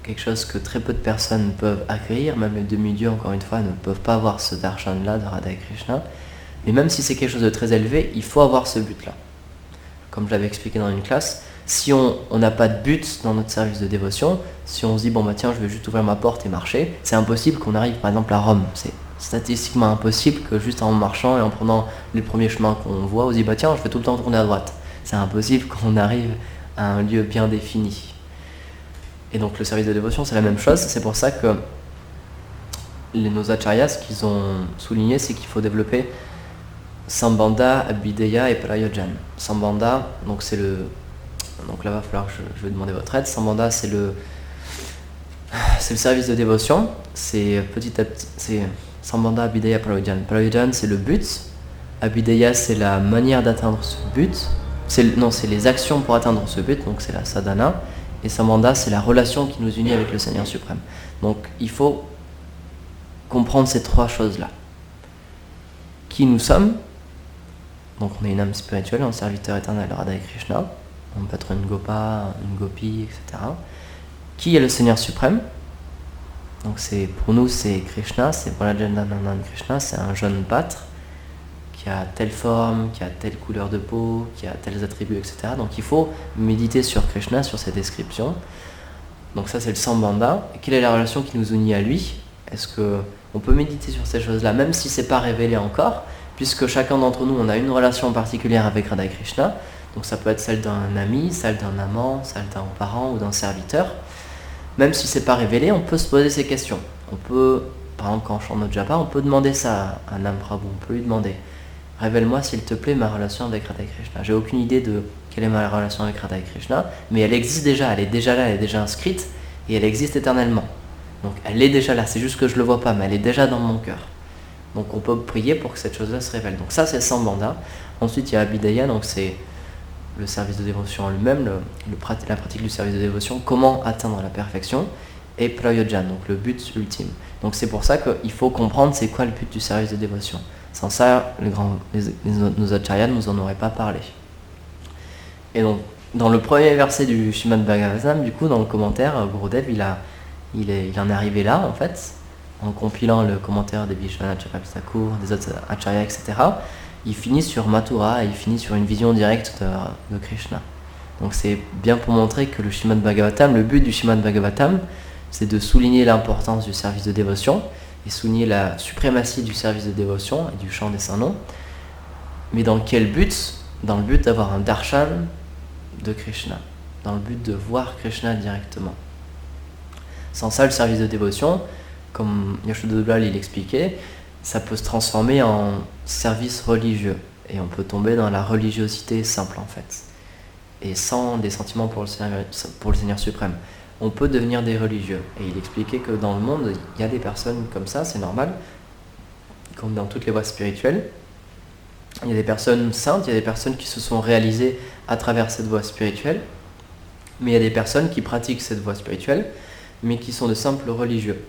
quelque chose que très peu de personnes peuvent accueillir, même les demi-dieux, encore une fois, ne peuvent pas avoir ce darshan-là de Radha et Krishna. Mais même si c'est quelque chose de très élevé, il faut avoir ce but-là. Comme je l'avais expliqué dans une classe, si on n'a pas de but dans notre service de dévotion, si on se dit, tiens, je vais juste ouvrir ma porte et marcher, c'est impossible qu'on arrive par exemple à Rome. C'est statistiquement impossible que juste en marchant et en prenant les premiers chemins qu'on voit, on se dit, tiens, je vais tout le temps tourner à droite. C'est impossible qu'on arrive à un lieu bien défini. Et donc le service de dévotion, c'est la même chose. C'est pour ça que nos acharyas, ce qu'ils ont souligné, c'est qu'il faut développer Sambandha, Abhideya et Prayojan. Sambandha, donc là, il va falloir que je vais demander votre aide. Sambandha, c'est C'est le service de dévotion, c'est petit à petit, c'est Sambandha, Abhidheya, Prayojan. Prayojan, c'est le but. Abhidheya, c'est la manière d'atteindre ce but. C'est les actions pour atteindre ce but, donc c'est la sadhana. Et Sambandha, c'est la relation qui nous unit avec le Seigneur suprême. Donc il faut comprendre ces trois choses-là. Qui nous sommes. Donc on est une âme spirituelle, un serviteur éternel de Radha et Krishna. On peut être une gopa, une gopi, etc. Qui est le Seigneur suprême? Donc pour nous c'est Krishna, c'est Balajandanandan Krishna, c'est un jeune pâtre qui a telle forme, qui a telle couleur de peau, qui a tels attributs, etc. Donc il faut méditer sur Krishna, sur ses descriptions. Donc ça c'est le Sambandha. Quelle est la relation qui nous unit à lui? Est-ce qu'on peut méditer sur ces choses-là, même si c'est pas révélé encore, puisque chacun d'entre nous on a une relation particulière avec Radha Krishna. Donc ça peut être celle d'un ami, celle d'un amant, celle d'un parent ou d'un serviteur. Même si c'est pas révélé, on peut se poser ces questions. On peut, par exemple quand on chante notre japa, on peut demander ça à Nam Prabhu, on peut lui demander « Révèle-moi s'il te plaît ma relation avec Radha Krishna ». J'ai aucune idée de quelle est ma relation avec Radha Krishna, mais elle existe déjà, elle est déjà là, elle est déjà inscrite, et elle existe éternellement. Donc elle est déjà là, c'est juste que je le vois pas, mais elle est déjà dans mon cœur. Donc on peut prier pour que cette chose-là se révèle. Donc ça c'est Sambandha. Ensuite il y a Abhidheya, donc c'est le service de dévotion en lui-même, la pratique du service de dévotion, comment atteindre la perfection, et Prayojan, donc le but ultime. Donc c'est pour ça qu'il faut comprendre c'est quoi le but du service de dévotion. Sans ça, nos acharyas ne nous en auraient pas parlé. Et donc, dans le premier verset du Srimad Bhagavatam, du coup, dans le commentaire, Gurudev, il en est arrivé là, en fait, en compilant le commentaire des Vishwanath Chakravarti, des autres acharyas, etc., il finit sur Mathura et il finit sur une vision directe de Krishna. Donc c'est bien pour montrer que le Srimad Bhagavatam, le but du Srimad Bhagavatam, c'est de souligner l'importance du service de dévotion et souligner la suprématie du service de dévotion et du chant des saints noms. Mais dans quel but? Dans le but d'avoir un darshan de Krishna, dans le but de voir Krishna directement. Sans ça, le service de dévotion, comme Yashoda Dullal il expliquait, ça peut se transformer en service religieux et on peut tomber dans la religiosité simple en fait et sans des sentiments pour le Seigneur suprême. On peut devenir des religieux et il expliquait que dans le monde il y a des personnes comme ça, c'est normal, comme dans toutes les voies spirituelles. Il y a des personnes saintes, il y a des personnes qui se sont réalisées à travers cette voie spirituelle, mais il y a des personnes qui pratiquent cette voie spirituelle mais qui sont de simples religieux.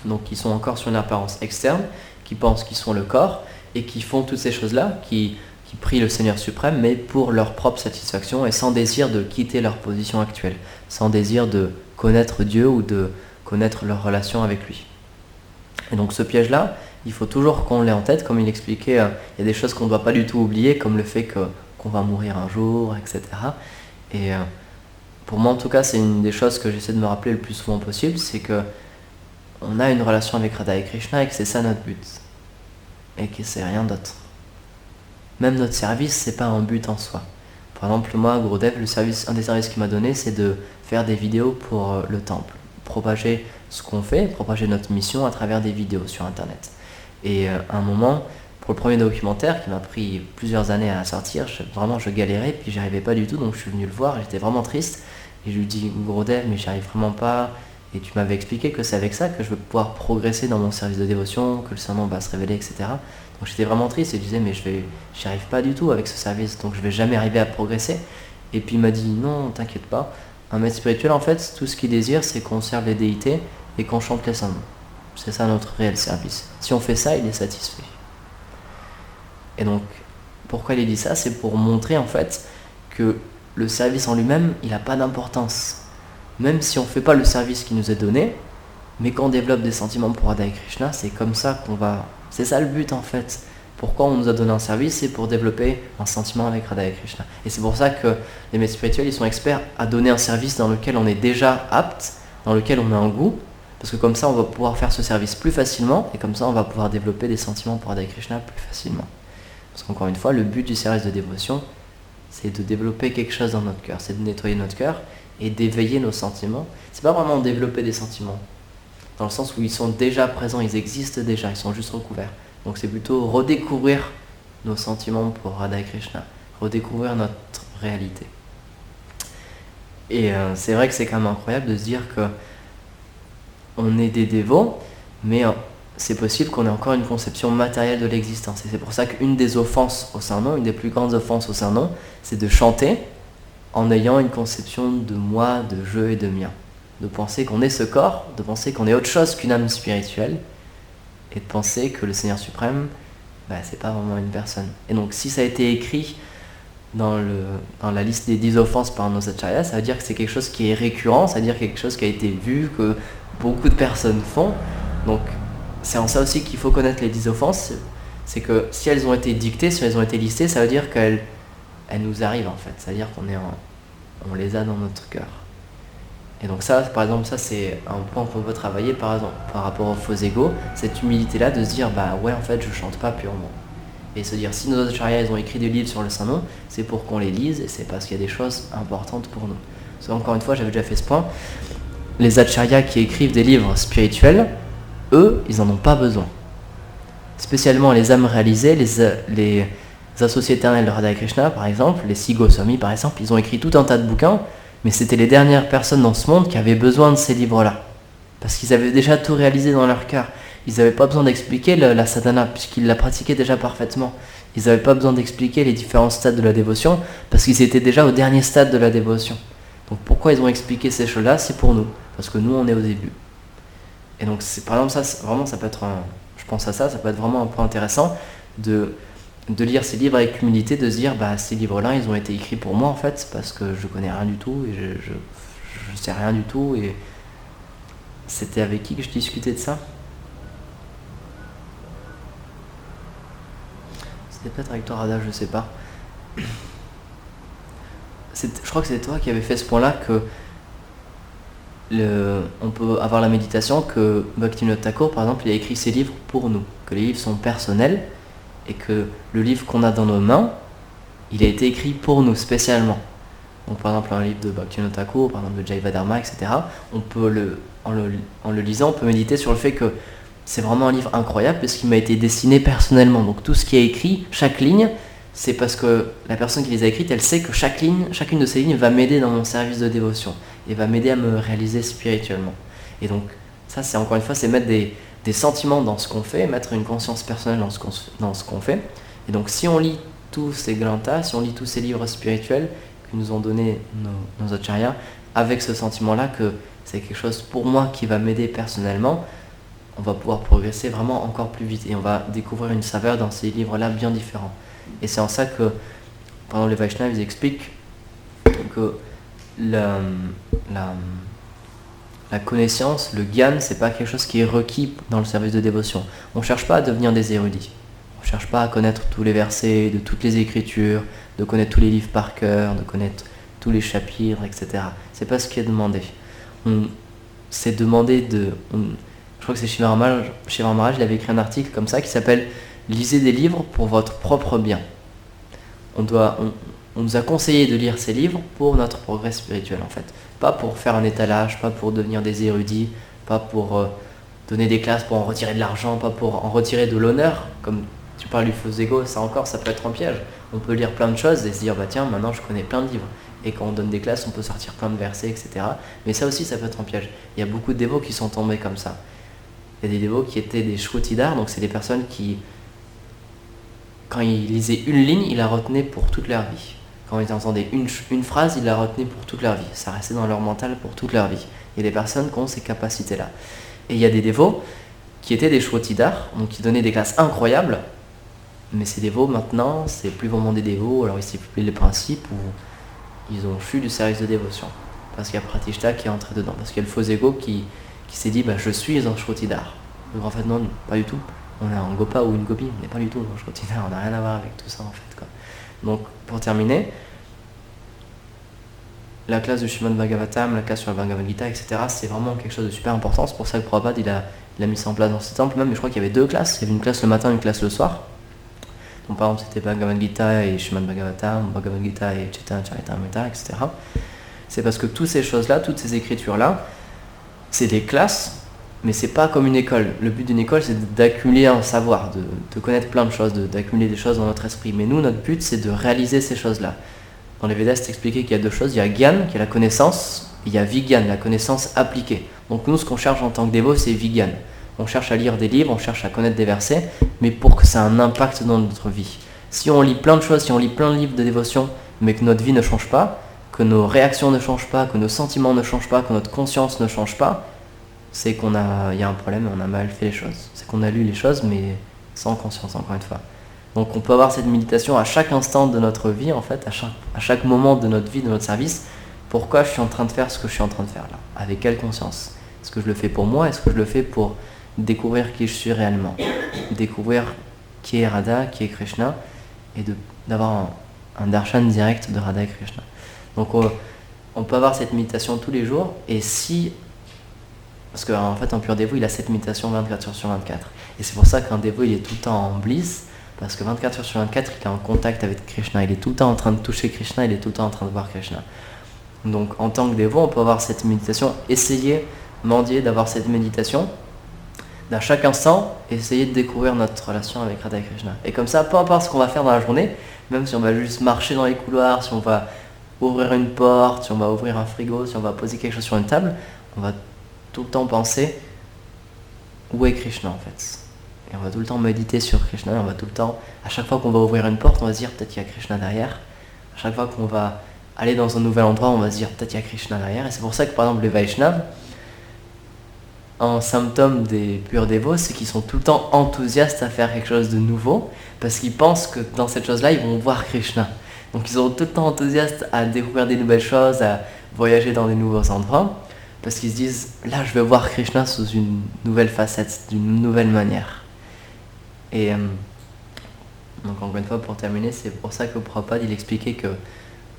Donc qui sont encore sur une apparence externe, qui pensent qu'ils sont le corps, et qui font toutes ces choses-là, qui prient le Seigneur suprême, mais pour leur propre satisfaction, et sans désir de quitter leur position actuelle, sans désir de connaître Dieu ou de connaître leur relation avec lui. Et donc ce piège-là, il faut toujours qu'on l'ait en tête, comme il expliquait, il y a des choses qu'on ne doit pas du tout oublier, comme le fait qu'on va mourir un jour, etc. Et pour moi en tout cas, c'est une des choses que j'essaie de me rappeler le plus souvent possible, c'est que on a une relation avec Radha et Krishna et que c'est ça notre but. Et que c'est rien d'autre. Même notre service, c'est pas un but en soi. Par exemple, moi, Gurudev, un des services qu'il m'a donné, c'est de faire des vidéos pour le temple. Propager ce qu'on fait, propager notre mission à travers des vidéos sur Internet. Et à un moment, pour le premier documentaire qui m'a pris plusieurs années à sortir, je galérais, puis j'y arrivais pas du tout, donc je suis venu le voir, j'étais vraiment triste. Et je lui dis, Gurudev, mais j'y arrive vraiment pas. Et tu m'avais expliqué que c'est avec ça que je vais pouvoir progresser dans mon service de dévotion, que le Saint-Nom va se révéler, etc. Donc j'étais vraiment triste et je disais mais j'y arrive pas du tout avec ce service, donc je vais jamais arriver à progresser. Et puis il m'a dit non, t'inquiète pas, un maître spirituel en fait, tout ce qu'il désire c'est qu'on serve les déités et qu'on chante les Saints-Noms. C'est ça notre réel service. Si on fait ça, il est satisfait. Et donc, pourquoi il dit ça? C'est pour montrer en fait que le service en lui-même, il n'a pas d'importance. Même si on ne fait pas le service qui nous est donné, mais qu'on développe des sentiments pour Radha et Krishna, c'est comme ça qu'on va... C'est ça le but en fait. Pourquoi on nous a donné un service? C'est pour développer un sentiment avec Radha et Krishna. Et c'est pour ça que les maîtres spirituels, ils sont experts à donner un service dans lequel on est déjà apte, dans lequel on a un goût, parce que comme ça on va pouvoir faire ce service plus facilement, et comme ça on va pouvoir développer des sentiments pour Radha et Krishna plus facilement. Parce qu'encore une fois, le but du service de dévotion, c'est de développer quelque chose dans notre cœur, c'est de nettoyer notre cœur, et d'éveiller nos sentiments. C'est pas vraiment développer des sentiments, dans le sens où ils sont déjà présents, ils existent déjà, ils sont juste recouverts. Donc c'est plutôt redécouvrir nos sentiments pour Radha et Krishna, redécouvrir notre réalité. Et c'est vrai que c'est quand même incroyable de se dire que on est des dévots, mais c'est possible qu'on ait encore une conception matérielle de l'existence. Et c'est pour ça qu'une des offenses au Saint-Nom, une des plus grandes offenses au Saint-Nom, c'est de chanter en ayant une conception de moi, de je et de mien. De penser qu'on est ce corps, de penser qu'on est autre chose qu'une âme spirituelle, et de penser que le Seigneur suprême, c'est pas vraiment une personne. Et donc si ça a été écrit dans la liste des 10 offenses par nos acharyas, ça veut dire que c'est quelque chose qui est récurrent, ça veut dire quelque chose qui a été vu, que beaucoup de personnes font. Donc c'est en ça aussi qu'il faut connaître les 10 offenses, c'est que si elles ont été dictées, si elles ont été listées, ça veut dire qu'elles nous arrivent en fait, c'est-à-dire on les a dans notre cœur. Et donc ça, par exemple, ça c'est un point qu'on peut travailler par exemple, par rapport au faux ego, cette humilité-là de se dire, ouais en fait je chante pas purement. Et se dire, si nos acharyas ils ont écrit des livres sur le Saint-Nom, c'est pour qu'on les lise et c'est parce qu'il y a des choses importantes pour nous. Parce qu'encore une fois, j'avais déjà fait ce point, les acharyas qui écrivent des livres spirituels, eux, ils n'en ont pas besoin. Spécialement les âmes réalisées, les associés éternels de Radha Krishna, par exemple, les 6 Goswami, par exemple, ils ont écrit tout un tas de bouquins, mais c'était les dernières personnes dans ce monde qui avaient besoin de ces livres-là. Parce qu'ils avaient déjà tout réalisé dans leur cœur. Ils n'avaient pas besoin d'expliquer la sadhana, puisqu'ils la pratiquaient déjà parfaitement. Ils n'avaient pas besoin d'expliquer les différents stades de la dévotion, parce qu'ils étaient déjà au dernier stade de la dévotion. Donc pourquoi ils ont expliqué ces choses-là? C'est pour nous, parce que nous, on est au début. Et donc, par exemple, ça, vraiment, ça peut être je pense à ça, ça peut être vraiment un point intéressant de lire ces livres avec humilité, de se dire, ces livres-là, ils ont été écrits pour moi, en fait, parce que je connais rien du tout, et je sais rien du tout, et c'était avec qui que je discutais de ça? C'était peut-être avec toi, Radha, je sais pas. Je crois que c'était toi qui avais fait ce point-là, que on peut avoir la méditation que Bhaktivinoda Thakur, par exemple, il a écrit ses livres pour nous, que les livres sont personnels et que le livre qu'on a dans nos mains, il a été écrit pour nous spécialement. Donc par exemple un livre de Bhaktivinoda Thakur, par exemple de Jayavadharma, etc. On peut en le lisant, on peut méditer sur le fait que c'est vraiment un livre incroyable parce qu'il m'a été dessiné personnellement. Donc tout ce qui est écrit, chaque ligne, c'est parce que la personne qui les a écrites, elle sait que chacune de ces lignes va m'aider dans mon service de dévotion et va m'aider à me réaliser spirituellement. Et donc ça, c'est encore une fois, c'est mettre des sentiments dans ce qu'on fait, mettre une conscience personnelle dans ce qu'on fait. Et donc si on lit tous ces granthas, si on lit tous ces livres spirituels que nous ont donné nos acharyas, avec ce sentiment-là que c'est quelque chose pour moi qui va m'aider personnellement, on va pouvoir progresser vraiment encore plus vite et on va découvrir une saveur dans ces livres-là bien différents. Et c'est en ça que, pendant les Vaishnavas, ils expliquent que la connaissance, le gyan, c'est pas quelque chose qui est requis dans le service de dévotion. On ne cherche pas à devenir des érudits. On ne cherche pas à connaître tous les versets de toutes les écritures, de connaître tous les livres par cœur, de connaître tous les chapitres, etc. C'est pas ce qui est demandé. C'est demandé je crois que c'est Shiva Maharaj, il avait écrit un article comme ça qui s'appelle « Lisez des livres pour votre propre bien ». On nous a conseillé de lire ces livres pour notre progrès spirituel en fait. Pas pour faire un étalage, pas pour devenir des érudits, pas pour donner des classes pour en retirer de l'argent, pas pour en retirer de l'honneur. Comme tu parles du faux ego, ça encore, ça peut être un piège. On peut lire plein de choses et se dire, tiens, maintenant je connais plein de livres. Et quand on donne des classes, on peut sortir plein de versets, etc. Mais ça aussi, ça peut être un piège. Il y a beaucoup de dévots qui sont tombés comme ça. Il y a des dévots qui étaient des shrutidars, donc c'est des personnes qui, quand ils lisaient une ligne, ils la retenaient pour toute leur vie. Quand ils entendaient une phrase, ils la retenaient pour toute leur vie. Ça restait dans leur mental pour toute leur vie. Il y a des personnes qui ont ces capacités-là. Et il y a des dévots qui étaient des shrutidars, donc qui donnaient des classes incroyables, mais ces dévots maintenant, c'est plus vraiment des dévots, alors ils savent plus les principes, ou ils ont fui du service de dévotion. Parce qu'il y a Pratishta qui est entré dedans, parce qu'il y a le faux ego qui s'est dit, je suis un shrutidar. Donc en fait non, pas du tout. On est un gopa ou une gopi, on n'est pas du tout un shrutidar, on n'a rien à voir avec tout ça en fait, quoi. Donc pour terminer, la classe de Srimad Bhagavatam, la classe sur la Bhagavad Gita, etc., c'est vraiment quelque chose de super important. C'est pour ça que Prabhupada il a mis ça en place dans ses temples même, mais je crois qu'il y avait 2 classes. Il y avait une classe le matin, une classe le soir. Donc par exemple c'était Bhagavad Gita et Srimad Bhagavatam, Bhagavad Gita et Chaitanya Charitamrita, etc. C'est parce que toutes ces choses-là, toutes ces écritures-là, c'est des classes, mais c'est pas comme une école. Le but d'une école, c'est d'accumuler un savoir, de connaître plein de choses, d'accumuler des choses dans notre esprit. Mais nous, notre but, c'est de réaliser ces choses-là. Dans les Védas, c'est expliqué qu'il y a 2 choses. Il y a Gyan, qui est la connaissance, et il y a Vigyan, la connaissance appliquée. Donc nous, ce qu'on cherche en tant que dévot, c'est Vigyan. On cherche à lire des livres, on cherche à connaître des versets, mais pour que ça ait un impact dans notre vie. Si on lit plein de choses, si on lit plein de livres de dévotion, mais que notre vie ne change pas, que nos réactions ne changent pas, que nos sentiments ne changent pas, que notre conscience ne change pas, c'est qu'il y a un problème et on a mal fait les choses. C'est qu'on a lu les choses, mais sans conscience, encore une fois. Donc on peut avoir cette méditation à chaque instant de notre vie, en fait, à chaque moment de notre vie, de notre service. Pourquoi je suis en train de faire ce que je suis en train de faire là? Avec quelle conscience? Est-ce que je le fais pour moi? Est-ce que je le fais pour découvrir qui je suis réellement? Découvrir qui est Radha, qui est Krishna, et d'avoir un darshan direct de Radha et Krishna. Donc on peut avoir cette méditation tous les jours, et parce qu'en fait un pur dévot il a cette méditation 24 heures sur 24. Et c'est pour ça qu'un dévot il est tout le temps en bliss, parce que 24 heures sur 24 il est en contact avec Krishna, il est tout le temps en train de toucher Krishna, il est tout le temps en train de voir Krishna. Donc en tant que dévot on peut avoir cette méditation, mendier d'avoir cette méditation, à chaque instant, essayer de découvrir notre relation avec Radha et Krishna. Et comme ça, peu importe ce qu'on va faire dans la journée, même si on va juste marcher dans les couloirs, si on va ouvrir une porte, si on va ouvrir un frigo, si on va poser quelque chose sur une table, on va tout le temps penser où est Krishna en fait. Et on va tout le temps méditer sur Krishna, on va tout le temps, à chaque fois qu'on va ouvrir une porte, on va se dire peut-être qu'il y a Krishna derrière. À chaque fois qu'on va aller dans un nouvel endroit, on va se dire peut-être qu'il y a Krishna derrière. Et c'est pour ça que par exemple les Vaishnavas, un symptôme des purs dévots, c'est qu'ils sont tout le temps enthousiastes à faire quelque chose de nouveau, parce qu'ils pensent que dans cette chose-là, ils vont voir Krishna. Donc ils sont tout le temps enthousiastes à découvrir des nouvelles choses, à voyager dans des nouveaux endroits, parce qu'ils se disent, là je vais voir Krishna sous une nouvelle facette, d'une nouvelle manière. Et donc encore une fois, pour terminer, c'est pour ça que Prabhupada, il expliquait que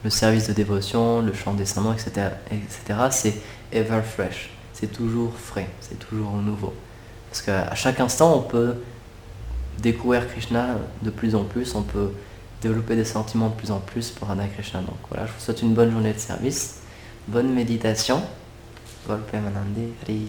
le service de dévotion, le chant des saints, etc., c'est ever fresh. C'est toujours frais, c'est toujours nouveau. Parce qu'à chaque instant, on peut découvrir Krishna de plus en plus, on peut développer des sentiments de plus en plus pour Radha Krishna. Donc voilà, je vous souhaite une bonne journée de service, bonne méditation. Golpe Manande, Hari.